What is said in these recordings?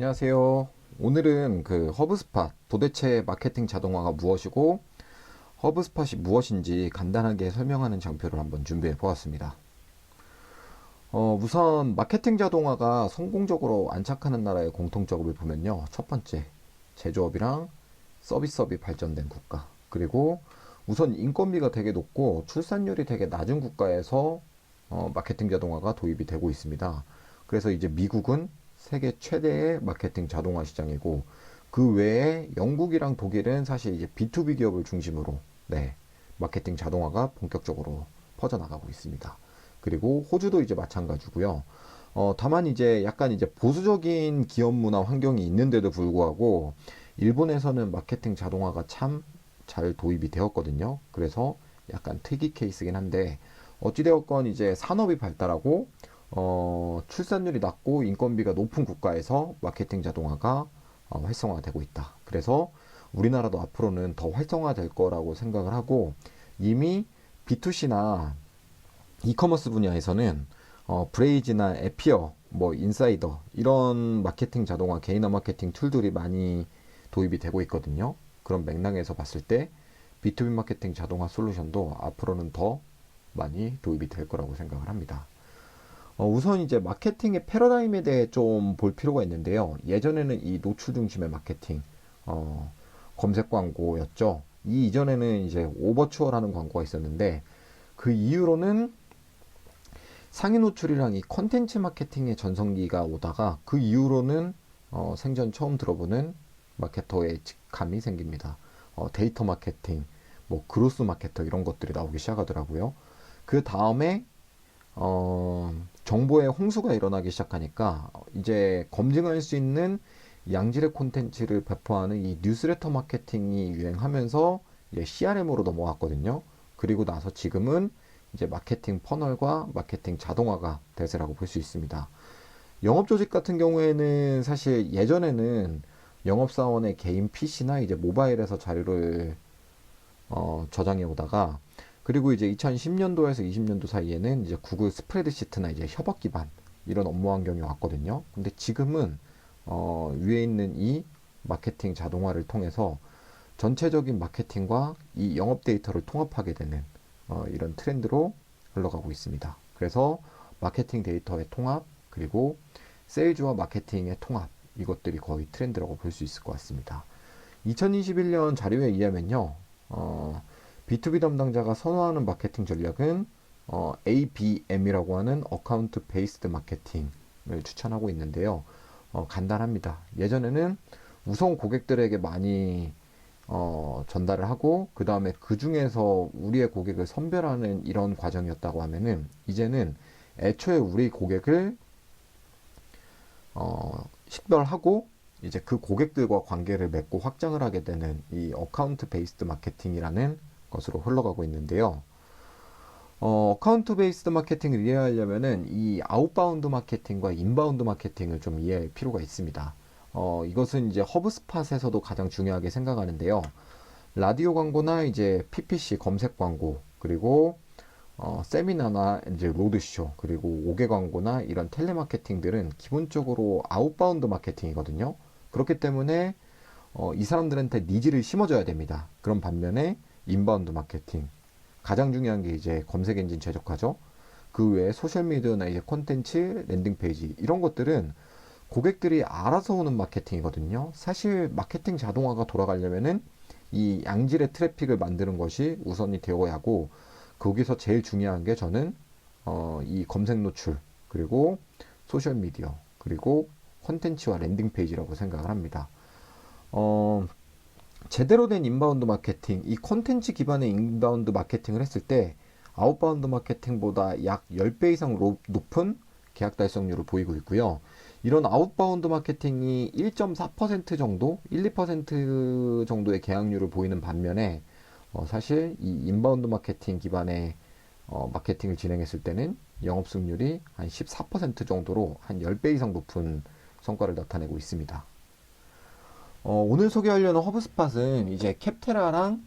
안녕하세요. 오늘은 그 허브스팟 도대체 마케팅 자동화가 무엇이고 허브스팟이 무엇인지 간단하게 설명하는 장표를 한번 준비해 보았습니다. 우선 마케팅 자동화가 성공적으로 안착하는 나라의 공통점을 보면요. 첫 번째, 제조업이랑 서비스업이 발전된 국가. 그리고 우선 인건비가 되게 높고 출산율이 되게 낮은 국가에서 마케팅 자동화가 도입이 되고 있습니다. 그래서 이제 미국은 세계 최대의 마케팅 자동화 시장이고 그 외에 영국이랑 독일은 사실 이제 B2B 기업을 중심으로 마케팅 자동화가 본격적으로 퍼져나가고 있습니다. 그리고 호주도 이제 마찬가지고요. 다만 이제 약간 이제 보수적인 기업 문화 환경이 있는데도 불구하고 일본에서는 마케팅 자동화가 참 잘 도입이 되었거든요. 그래서 약간 특이 케이스긴 한데 어찌되었건 이제 산업이 발달하고 출산율이 낮고 인건비가 높은 국가에서 마케팅 자동화가 활성화되고 있다. 그래서 우리나라도 앞으로는 더 활성화될 거라고 생각을 하고 이미 B2C나 이커머스 분야에서는 브레이즈나 에피어, 뭐 인사이더 이런 마케팅 자동화 개인화 마케팅 툴들이 많이 도입이 되고 있거든요. 그런 맥락에서 봤을 때 B2B 마케팅 자동화 솔루션도 앞으로는 더 많이 도입이 될 거라고 생각을 합니다. 우선 이제 마케팅의 패러다임에 대해 좀 볼 필요가 있는데요. 예전에는 이 노출 중심의 마케팅, 검색 광고였죠. 이 이전에는 이제 오버추어라는 광고가 있었는데 그 이후로는 상위 노출이랑 이 컨텐츠 마케팅의 전성기가 오다가 그 이후로는 생전 처음 들어보는 마케터의 직감이 생깁니다. 데이터 마케팅, 뭐 그로스 마케터 이런 것들이 나오기 시작하더라고요. 그 다음에 정보의 홍수가 일어나기 시작하니까 이제 검증할 수 있는 양질의 콘텐츠를 배포하는 이 뉴스레터 마케팅이 유행하면서 이제 CRM으로 넘어왔거든요. 그리고 나서 지금은 이제 마케팅 퍼널과 마케팅 자동화가 대세라고 볼 수 있습니다. 영업 조직 같은 경우에는 사실 예전에는 영업사원의 개인 PC나 이제 모바일에서 자료를 저장해 오다가 그리고 이제 2010년도에서 20년도 사이에는 이제 구글 스프레드시트나 이제 협업 기반 이런 업무 환경이 왔거든요. 근데 지금은 위에 있는 이 마케팅 자동화를 통해서 전체적인 마케팅과 이 영업 데이터를 통합하게 되는 이런 트렌드로 흘러가고 있습니다. 그래서 마케팅 데이터의 통합 그리고 세일즈와 마케팅의 통합 이것들이 거의 트렌드라고 볼 수 있을 것 같습니다. 2021년 자료에 의하면요. B2B 담당자가 선호하는 마케팅 전략은 ABM이라고 하는 어카운트 베이스드 마케팅을 추천하고 있는데요. 간단합니다. 예전에는 우선 고객들에게 많이 전달을 하고 그 다음에 그 중에서 우리의 고객을 선별하는 이런 과정이었다고 하면은 이제는 애초에 우리 고객을 식별하고 이제 그 고객들과 관계를 맺고 확장을 하게 되는 이 어카운트 베이스드 마케팅이라는 것으로 흘러가고 있는데요. 어카운트 베이스드 마케팅을 이해하려면은 이 아웃바운드 마케팅과 인바운드 마케팅을 좀 이해할 필요가 있습니다. 이것은 이제 허브스팟에서도 가장 중요하게 생각하는데요. 라디오 광고나 이제 PPC 검색 광고 그리고 세미나나 이제 로드쇼 그리고 5개 광고나 이런 텔레마케팅들은 기본적으로 아웃바운드 마케팅이거든요. 그렇기 때문에 이 사람들한테 니즈를 심어줘야 됩니다. 그런 반면에 인바운드 마케팅 가장 중요한 게 이제 검색 엔진 최적화죠. 그 외에 소셜 미디어나 이제 콘텐츠, 랜딩 페이지 이런 것들은 고객들이 알아서 오는 마케팅이거든요. 사실 마케팅 자동화가 돌아가려면은 이 양질의 트래픽을 만드는 것이 우선이 되어야 하고 거기서 제일 중요한 게 저는 이 검색 노출 그리고 소셜 미디어 그리고 콘텐츠와 랜딩 페이지라고 생각을 합니다. 제대로 된 인바운드 마케팅, 이 콘텐츠 기반의 인바운드 마케팅을 했을 때 아웃바운드 마케팅보다 약 10배 이상 높은 계약 달성률을 보이고 있고요. 이런 아웃바운드 마케팅이 1.4% 정도, 1, 2% 정도의 계약률을 보이는 반면에 사실 이 인바운드 마케팅 기반의 마케팅을 진행했을 때는 영업 승률이 한 14% 정도로 한 10배 이상 높은 성과를 나타내고 있습니다. 오늘 소개하려는 허브스팟은 이제 캡테라랑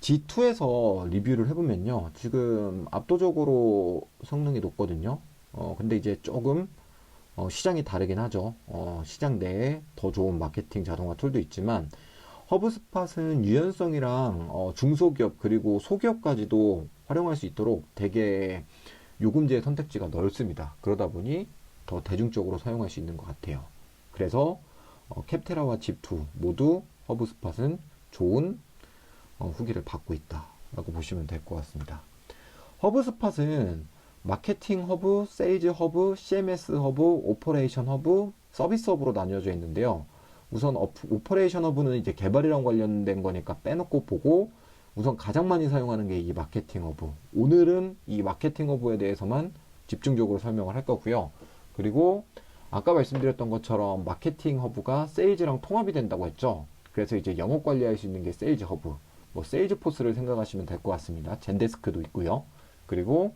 G2에서 리뷰를 해보면요. 지금 압도적으로 성능이 높거든요. 근데 이제 조금 시장이 다르긴 하죠. 시장 내에 더 좋은 마케팅 자동화 툴도 있지만 허브스팟은 유연성이랑 중소기업 그리고 소기업까지도 활용할 수 있도록 되게 요금제 선택지가 넓습니다. 그러다 보니 더 대중적으로 사용할 수 있는 것 같아요. 그래서 캡테라와 집2 모두 허브스팟은 좋은 후기를 받고 있다라고 보시면 될 것 같습니다. 허브스팟은 마케팅 허브, 세일즈 허브, CMS 허브, 오퍼레이션 허브, 서비스 허브로 나뉘어져 있는데요. 우선 오퍼레이션 허브는 이제 개발이랑 관련된 거니까 빼놓고 보고, 우선 가장 많이 사용하는 게 이 마케팅 허브. 오늘은 이 마케팅 허브에 대해서만 집중적으로 설명을 할 거고요. 그리고 아까 말씀드렸던 것처럼 마케팅 허브가 세일즈랑 통합이 된다고 했죠. 그래서 이제 영업 관리할 수 있는 게 세일즈 허브, 뭐 세일즈 포스를 생각하시면 될 것 같습니다. 젠데스크도 있고요. 그리고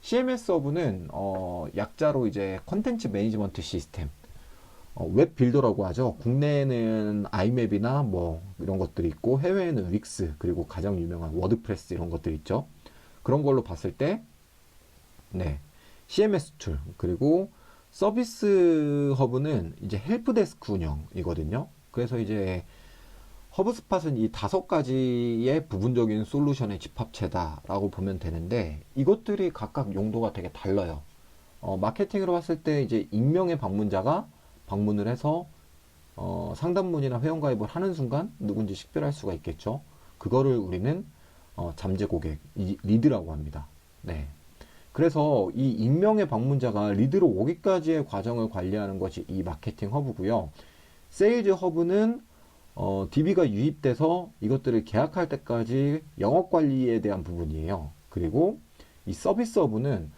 CMS 허브는 약자로 이제 컨텐츠 매니지먼트 시스템, 웹 빌더라고 하죠. 국내에는 아이맵이나 뭐 이런 것들이 있고 해외에는 윅스 그리고 가장 유명한 워드프레스 이런 것들 있죠. 그런 걸로 봤을 때 네, CMS 툴 그리고 서비스 허브는 이제 헬프데스크 운영이거든요. 그래서 이제 허브스팟은 이 5가지의 부분적인 솔루션의 집합체다라고 보면 되는데 이것들이 각각 용도가 되게 달라요. 마케팅으로 봤을 때 이제 익명의 방문자가 방문을 해서 상담문이나 회원가입을 하는 순간 누군지 식별할 수가 있겠죠. 그거를 우리는 잠재 고객, 리드라고 합니다. 네. 그래서 이 익명의 방문자가 리드로 오기까지의 과정을 관리하는 것이 이 마케팅 허브고요. 세일즈 허브는 DB가 유입돼서 이것들을 계약할 때까지 영업 관리에 대한 부분이에요. 그리고 이 서비스 허브는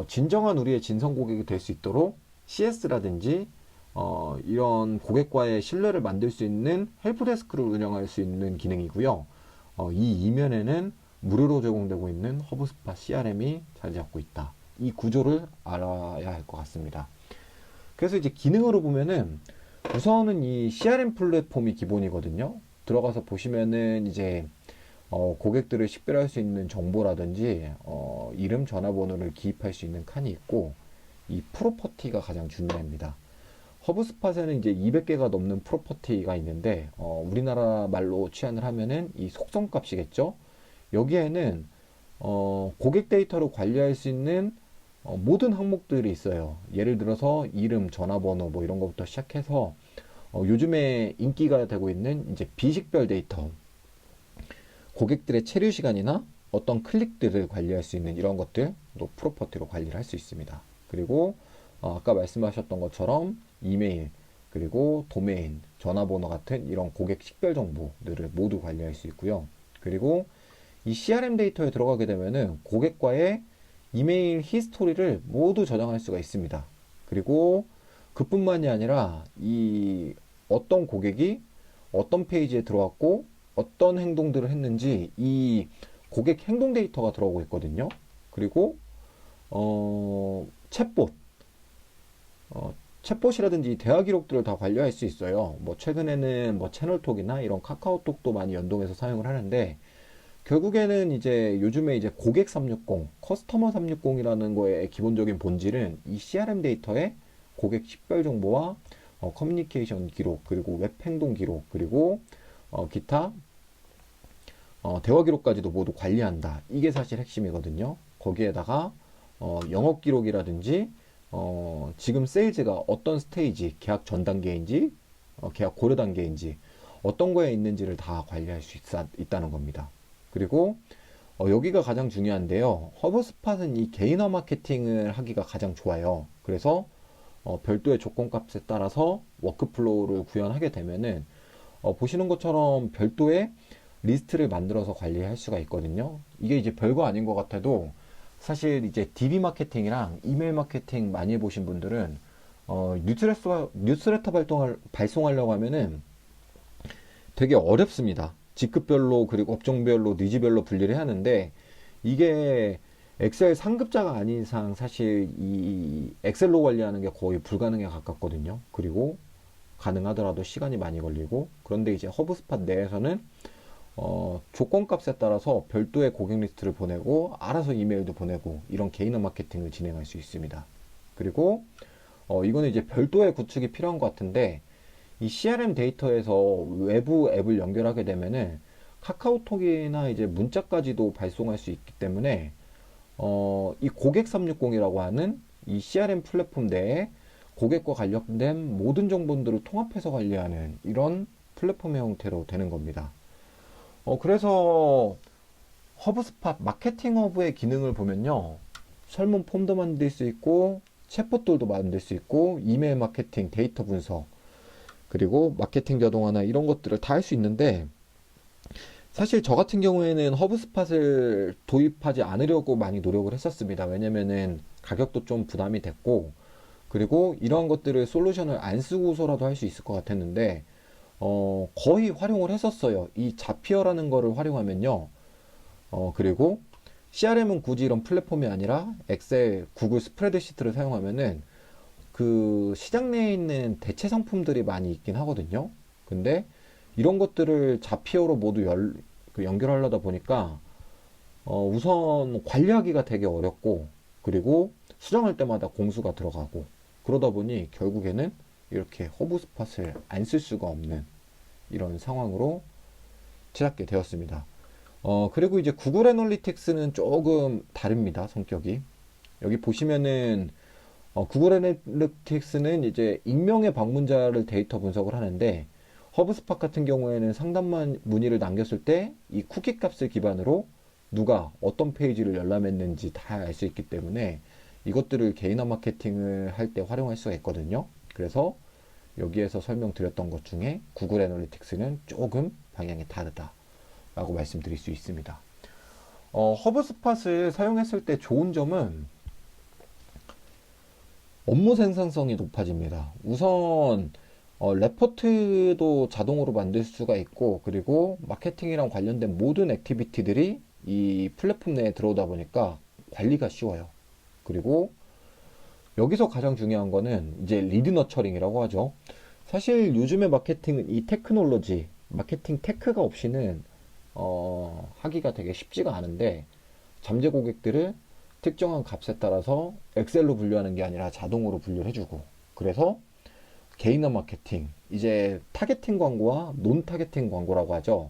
진정한 우리의 진성 고객이 될 수 있도록 CS라든지 이런 고객과의 신뢰를 만들 수 있는 헬프데스크를 운영할 수 있는 기능이고요. 이 이면에는 무료로 제공되고 있는 허브스팟 CRM이 자리 잡고 있다. 이 구조를 알아야 할 것 같습니다. 그래서 이제 기능으로 보면은 우선은 이 CRM 플랫폼이 기본이거든요. 들어가서 보시면은 이제 고객들을 식별할 수 있는 정보라든지 이름, 전화번호를 기입할 수 있는 칸이 있고 이 프로퍼티가 가장 중요합니다. 허브스팟에는 이제 200개가 넘는 프로퍼티가 있는데 우리나라 말로 취한을 하면은 이 속성값이겠죠. 여기에는 고객 데이터를 관리할 수 있는 모든 항목들이 있어요. 예를 들어서 이름, 전화번호 뭐 이런 것부터 시작해서 요즘에 인기가 되고 있는 이제 비식별 데이터, 고객들의 체류 시간이나 어떤 클릭들을 관리할 수 있는 이런 것들도 프로퍼티로 관리를 할 수 있습니다. 그리고 아까 말씀하셨던 것처럼 이메일, 그리고 도메인, 전화번호 같은 이런 고객 식별 정보들을 모두 관리할 수 있고요. 그리고 이 CRM 데이터에 들어가게 되면은 고객과의 이메일 히스토리를 모두 저장할 수가 있습니다. 그리고 그뿐만이 아니라 이 어떤 고객이 어떤 페이지에 들어왔고 어떤 행동들을 했는지 이 고객 행동 데이터가 들어오고 있거든요. 그리고 챗봇, 챗봇이라든지 대화 기록들을 다 관리할 수 있어요. 뭐 최근에는 뭐 채널톡이나 이런 카카오톡도 많이 연동해서 사용을 하는데 결국에는 이제 요즘에 이제 고객 360, 커스터머 360이라는 거의 기본적인 본질은 이 CRM 데이터에 고객 식별 정보와 커뮤니케이션 기록, 그리고 웹 행동 기록, 그리고 기타 대화 기록까지도 모두 관리한다. 이게 사실 핵심이거든요. 거기에다가 영업 기록이라든지 지금 세일즈가 어떤 스테이지, 계약 전 단계인지 계약 고려 단계인지 어떤 거에 있는지를 다 관리할 수 있다는 겁니다. 그리고 여기가 가장 중요한데요. 허브스팟은 이 개인화 마케팅을 하기가 가장 좋아요. 그래서 별도의 조건값에 따라서 워크플로우를 구현하게 되면은 보시는 것처럼 별도의 리스트를 만들어서 관리할 수가 있거든요. 이게 이제 별거 아닌 것 같아도 사실 이제 DB 마케팅이랑 이메일 마케팅 많이 해보신 분들은 뉴스레터 발송하려고 하면은 되게 어렵습니다. 직급별로 그리고 업종별로 니즈별로 분리를 하는데 이게 엑셀 상급자가 아닌 이상 사실 이 엑셀로 관리하는 게 거의 불가능에 가깝거든요. 그리고 가능하더라도 시간이 많이 걸리고 그런데 이제 허브스팟 내에서는 조건값에 따라서 별도의 고객 리스트를 보내고 알아서 이메일도 보내고 이런 개인화 마케팅을 진행할 수 있습니다. 그리고 이거는 이제 별도의 구축이 필요한 것 같은데, 이 CRM 데이터에서 외부 앱을 연결하게 되면은 카카오톡이나 이제 문자까지도 발송할 수 있기 때문에 이 고객 360이라고 하는 이 CRM 플랫폼 내에 고객과 관련된 모든 정보들을 통합해서 관리하는 이런 플랫폼의 형태로 되는 겁니다. 그래서 허브스팟 마케팅 허브의 기능을 보면요. 설문 폼도 만들 수 있고, 챗봇들도 만들 수 있고, 이메일 마케팅, 데이터 분석, 그리고 마케팅 자동화나 이런 것들을 다 할 수 있는데, 사실 저 같은 경우에는 허브스팟을 도입하지 않으려고 많이 노력을 했었습니다. 왜냐면은 가격도 좀 부담이 됐고, 그리고 이러한 것들을 솔루션을 안 쓰고서라도 할 수 있을 것 같았는데, 거의 활용을 했었어요. 이 자피어라는 거를 활용하면요. 그리고 CRM은 굳이 이런 플랫폼이 아니라 엑셀, 구글 스프레드시트를 사용하면은 그 시장 내에 있는 대체 상품들이 많이 있긴 하거든요. 근데 이런 것들을 자피어로 모두 연결하려다 보니까 우선 관리하기가 되게 어렵고, 그리고 수정할 때마다 공수가 들어가고, 그러다 보니 결국에는 이렇게 허브스팟을 안 쓸 수가 없는 이런 상황으로 제작게 되었습니다. 그리고 이제 구글 애널리틱스는 조금 다릅니다, 성격이. 여기 보시면은 구글 애널리틱스는 이제 익명의 방문자를 데이터 분석을 하는데, 허브스팟 같은 경우에는 상담 문의를 남겼을 때 이 쿠키 값을 기반으로 누가 어떤 페이지를 열람했는지 다 알 수 있기 때문에 이것들을 개인화 마케팅을 할 때 활용할 수가 있거든요. 그래서 여기에서 설명드렸던 것 중에 구글 애널리틱스는 조금 방향이 다르다라고 말씀드릴 수 있습니다. 허브스팟을 사용했을 때 좋은 점은 업무 생산성이 높아집니다. 우선 레포트도 자동으로 만들 수가 있고, 그리고 마케팅이랑 관련된 모든 액티비티들이 이 플랫폼 내에 들어오다 보니까 관리가 쉬워요. 그리고 여기서 가장 중요한 거는 이제 리드 너처링이라고 하죠. 사실 요즘의 마케팅은 이 테크놀로지, 마케팅 테크가 없이는 하기가 되게 쉽지가 않은데, 잠재 고객들을 특정한 값에 따라서 엑셀로 분류하는 게 아니라 자동으로 분류를 해주고, 그래서 개인화 마케팅, 이제 타겟팅 광고와 논 타겟팅 광고라고 하죠.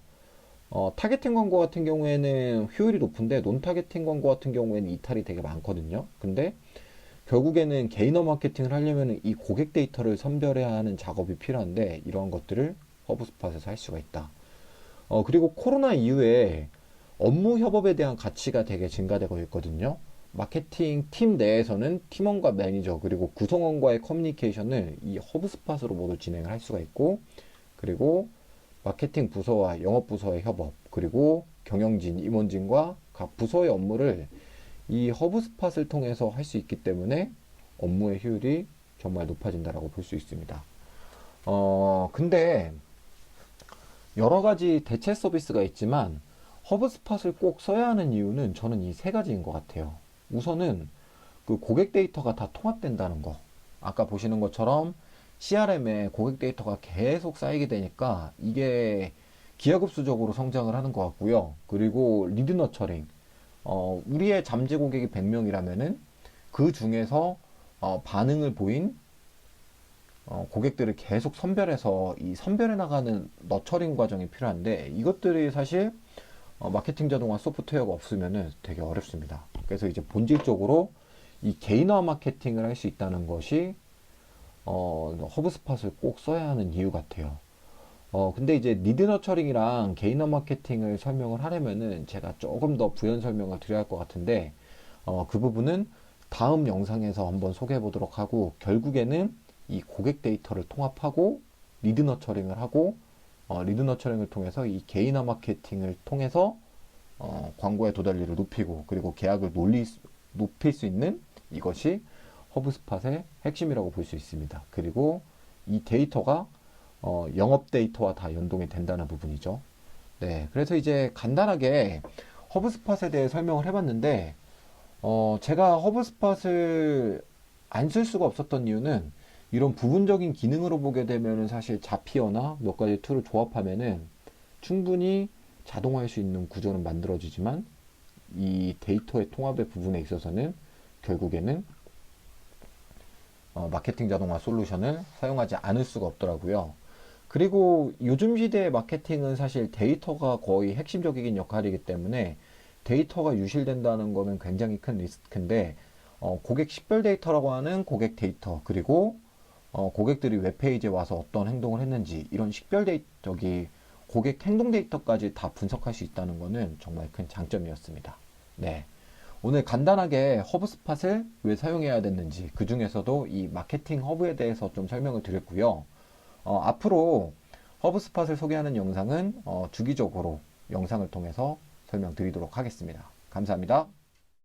타겟팅 광고 같은 경우에는 효율이 높은데, 논 타겟팅 광고 같은 경우에는 이탈이 되게 많거든요. 근데 결국에는 개인화 마케팅을 하려면 이 고객 데이터를 선별해야 하는 작업이 필요한데, 이러한 것들을 허브스팟에서 할 수가 있다. 그리고 코로나 이후에 업무 협업에 대한 가치가 되게 증가되고 있거든요. 마케팅 팀 내에서는 팀원과 매니저, 그리고 구성원과의 커뮤니케이션을 이 허브스팟으로 모두 진행을 할 수가 있고, 그리고 마케팅 부서와 영업 부서의 협업, 그리고 경영진, 임원진과 각 부서의 업무를 이 허브스팟을 통해서 할 수 있기 때문에 업무의 효율이 정말 높아진다라고 볼 수 있습니다. 근데 여러 가지 대체 서비스가 있지만 허브스팟을 꼭 써야 하는 이유는 저는 이 세 가지인 것 같아요. 우선은 그 고객 데이터가 다 통합된다는 거. 아까 보시는 것처럼 CRM에 고객 데이터가 계속 쌓이게 되니까 이게 기하급수적으로 성장을 하는 것 같고요. 그리고 리드 너처링. 우리의 잠재 고객이 100명이라면은 그 중에서 반응을 보인 고객들을 계속 선별해서 이 선별해 나가는 너처링 과정이 필요한데, 이것들이 사실 마케팅 자동화 소프트웨어가 없으면은 되게 어렵습니다. 그래서 이제 본질적으로 이 개인화 마케팅을 할 수 있다는 것이 허브스팟을 꼭 써야 하는 이유 같아요. 근데 이제 니드 너처링이랑 개인화 마케팅을 설명을 하려면은 제가 조금 더 부연 설명을 드려야 할 것 같은데, 그 부분은 다음 영상에서 한번 소개해 보도록 하고, 결국에는 이 고객 데이터를 통합하고 리드 너처링을 하고, 리드 너처링을 통해서 이 개인화 마케팅을 통해서 광고의 도달리를 높이고, 그리고 계약을 높일 수 있는 이것이 허브스팟의 핵심이라고 볼 수 있습니다. 그리고 이 데이터가 영업 데이터와 다 연동이 된다는 부분이죠. 네, 그래서 이제 간단하게 허브스팟에 대해 설명을 해봤는데, 제가 허브스팟을 안 쓸 수가 없었던 이유는 이런 부분적인 기능으로 보게 되면은 사실 자피어나 몇 가지 툴을 조합하면은 충분히 자동화할 수 있는 구조는 만들어지지만, 이 데이터의 통합의 부분에 있어서는 결국에는 마케팅 자동화 솔루션을 사용하지 않을 수가 없더라고요. 그리고 요즘 시대의 마케팅은 사실 데이터가 거의 핵심적인 역할이기 때문에 데이터가 유실된다는 거는 굉장히 큰 리스크인데, 고객 식별 데이터라고 하는 고객 데이터, 그리고 고객들이 웹페이지에 와서 어떤 행동을 했는지, 이런 식별 데이터, 고객 행동 데이터까지 다 분석할 수 있다는 거는 정말 큰 장점이었습니다. 네. 오늘 간단하게 허브스팟을 왜 사용해야 됐는지, 그 중에서도 이 마케팅 허브에 대해서 좀 설명을 드렸고요. 앞으로 허브스팟을 소개하는 영상은 주기적으로 영상을 통해서 설명드리도록 하겠습니다. 감사합니다.